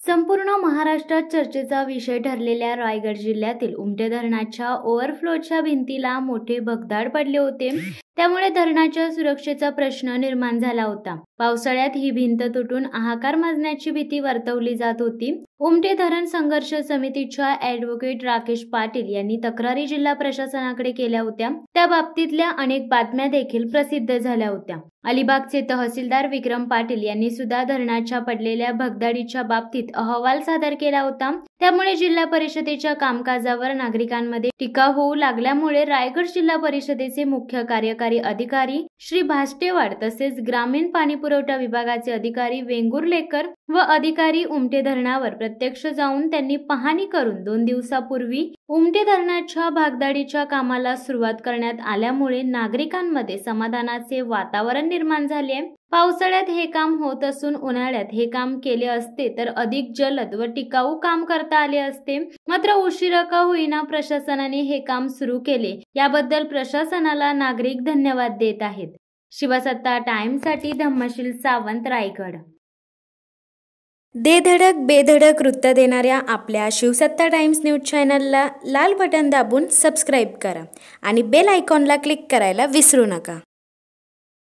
संपूर्ण महाराष्ट्रात चर्चेचा विषय ठरलेल्या रायगड जिल्ह्यातील उमटे धरणाच्या ओव्हरफ्लोच्या भिंतीला मोठे भगदाड पडले होते. त्यामुळे धरणाच्या सुरक्षेचा प्रश्न निर्माण झाला होता. पावसाळ्यात ही भिंत तुटून हाहाकार माजण्याची भीती वर्तवली जात होती. उमटे धरण संघर्ष समितीच्या ॲडव्होकेट राकेश पाटील यांनी तक्रारी जिल्हा प्रशासनाकडे केल्या होत्या. त्या बाबतीतल्या अनेक बातम्या देखील प्रसिद्ध झाल्या होत्या. अलिबागचे तहसीलदार विक्रम पाटील यांनी सुद्धा धरणाच्या पडलेल्या भगदाडीच्या बाबतीत अहवाल सादर केला होता. त्यामुळे जिल्हा परिषदेच्या कामकाजावर नागरिकांमध्ये टीका होऊ लागल्यामुळे रायगड जिल्हा परिषदेचे मुख्य कार्यकारी अधिकारी श्री भास्टेवाड तसेच ग्रामीण पाणीपुरवठा विभागाचे अधिकारी वेंगुर्लेकर व अधिकारी उमटे धरणावर प्रत्यक्ष जाऊन त्यांनी पाहणी करून 2 दिवसापूर्वी उमटे धरणाच्या भागदाडीच्या कामाला सुरुवात करण्यात आल्यामुळे नागरिकांमध्ये समाधानाचे वातावरण निर्माण झाले. पावसाळ्यात हे काम होत असून उन्हाळ्यात हे काम केले असते तर अधिक जलद व टिकाऊ काम करता आले असते. मात्र उशिरा का होईना प्रशासनाने हे काम सुरू केले. याबद्दल प्रशासनाला नागरिक धन्यवाद देत आहेत. शिवसत्ता टाइम्ससाठी धम्मशील सावंत, रायगड. धडक बेधडक वृत्त देणाऱ्या आपल्या शिवसत्ता टाइम्स न्यूज चॅनलला लाल बटन दाबून सबस्क्राईब करा आणि बेल आयकॉनला क्लिक करायला विसरू नका.